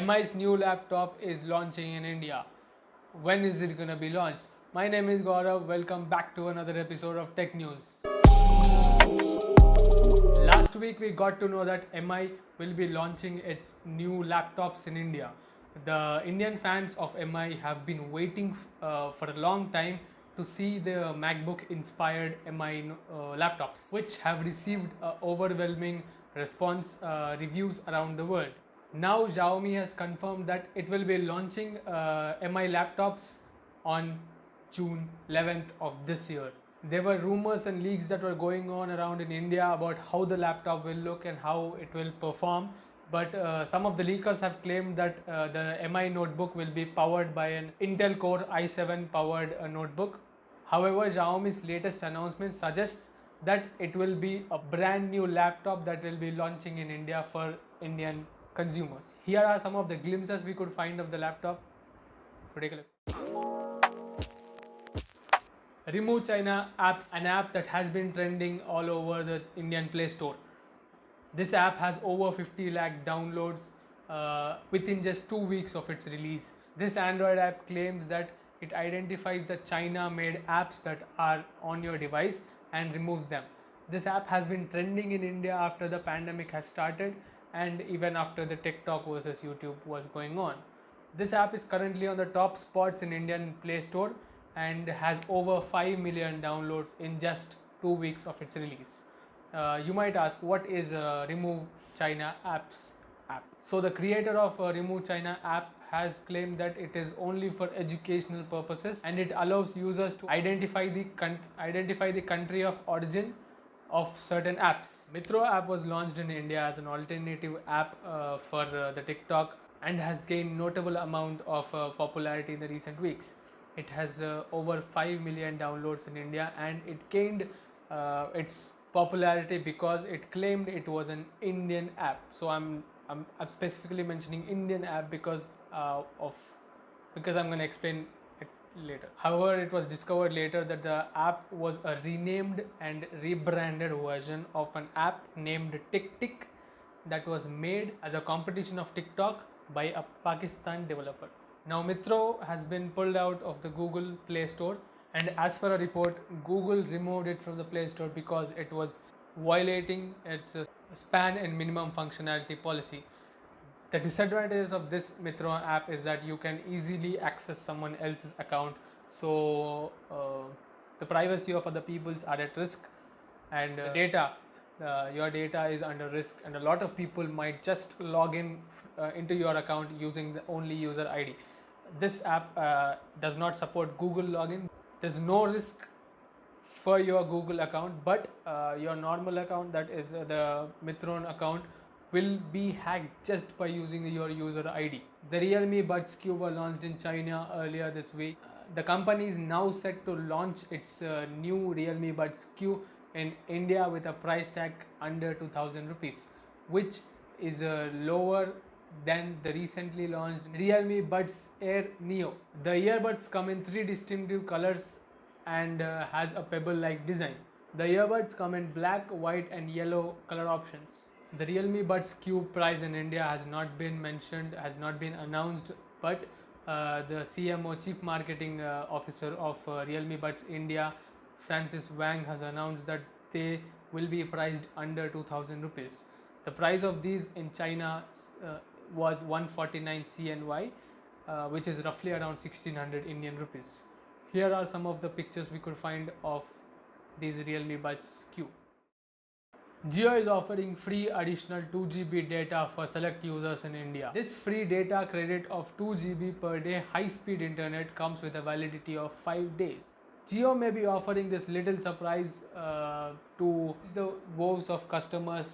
MI's new laptop is launching in India. When is it gonna be launched? My name is Gaurav. Welcome back to another episode of Tech News. Last week we got to know that MI will be launching its new laptops in India. The Indian fans of MI have been waiting for a long time to see the MacBook inspired MI laptops, which have received overwhelming response reviews around the world. Now Xiaomi has confirmed that it will be launching MI laptops on June 11th of this year. There were rumors and leaks that were going on around in India about how the laptop will look and how it will perform, but some of the leakers have claimed that the MI notebook will be powered by an Intel Core i7 powered notebook. However, Xiaomi's latest announcement suggests that it will be a brand new laptop that will be launching in India for Indian consumers. Here are some of the glimpses we could find of the laptop. So take a look. Remove China apps, an app that has been trending all over the Indian Play Store. This app has over 50 lakh downloads within just 2 weeks of its release. This Android app claims that it identifies the China-made apps that are on your device and removes them. This app has been trending in India after the pandemic has started and even after the TikTok versus YouTube was going on. This app is currently on the top spots in Indian Play Store and has over 5 million downloads in just 2 weeks of its release. You might ask, what is Remove China apps app? So the creator of Remove China app has claimed that it is only for educational purposes and it allows users to identify the country of origin of certain apps. Mitro app was launched in India as an alternative app for the TikTok and has gained notable amount of popularity in the recent weeks. It has over 5 million downloads in India and it gained its popularity because it claimed it was an Indian app. So I'm specifically mentioning Indian app because I'm going to explain it later. However, it was discovered later that the app was a renamed and rebranded version of an app named TikTik that was made as a competition of TikTok by a Pakistan developer. Now Mitro has been pulled out of the Google Play Store, and as per a report, Google removed it from the Play Store because it was violating its span and minimum functionality policy. The disadvantages of this Mitro app is that you can easily access someone else's account, so the privacy of other people's are at risk, and your data is under risk, and a lot of people might just log in into your account using the only user ID. This app does not support Google login. There's no risk for your Google account, but your normal account, that is the Mitron account, will be hacked just by using your user ID. The Realme Buds Q were launched in China earlier this week. The company is now set to launch its new Realme Buds Q in India with a price tag under 2000 rupees, which is lower than the recently launched Realme Buds Air Neo. The earbuds come in 3 distinctive colors and has a pebble-like design. The earbuds come in black, white and yellow color options. The Realme Buds Q price in India has not been mentioned, has not been announced, but the CMO, Chief Marketing Officer of Realme Buds India, Francis Wang, has announced that they will be priced under 2000 rupees. The price of these in China was 149 CNY, which is roughly around 1600 Indian rupees. Here are some of the pictures we could find of these Realme Buds Q. Jio is offering free additional 2 GB data for select users in India. This free data credit of 2 GB per day high-speed internet comes with a validity of 5 days. Jio may be offering this little surprise to the woes of customers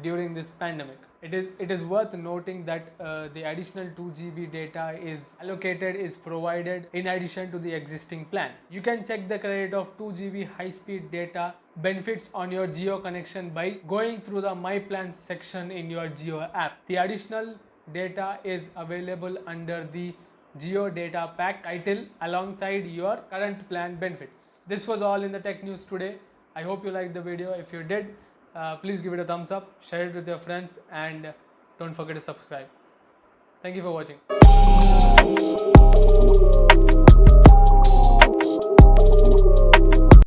during this pandemic. It is worth noting that the additional 2 GB data is provided in addition to the existing plan. You can check the credit of 2 GB high-speed data benefits on your Jio connection by going through the My Plans section in your Jio app. The additional data is available under the Jio Data Pack title alongside your current plan benefits. This was all in the tech news today. I hope you liked the video. If you did, please give it a thumbs up, share it with your friends, and don't forget to subscribe. Thank you. Thank you for watching.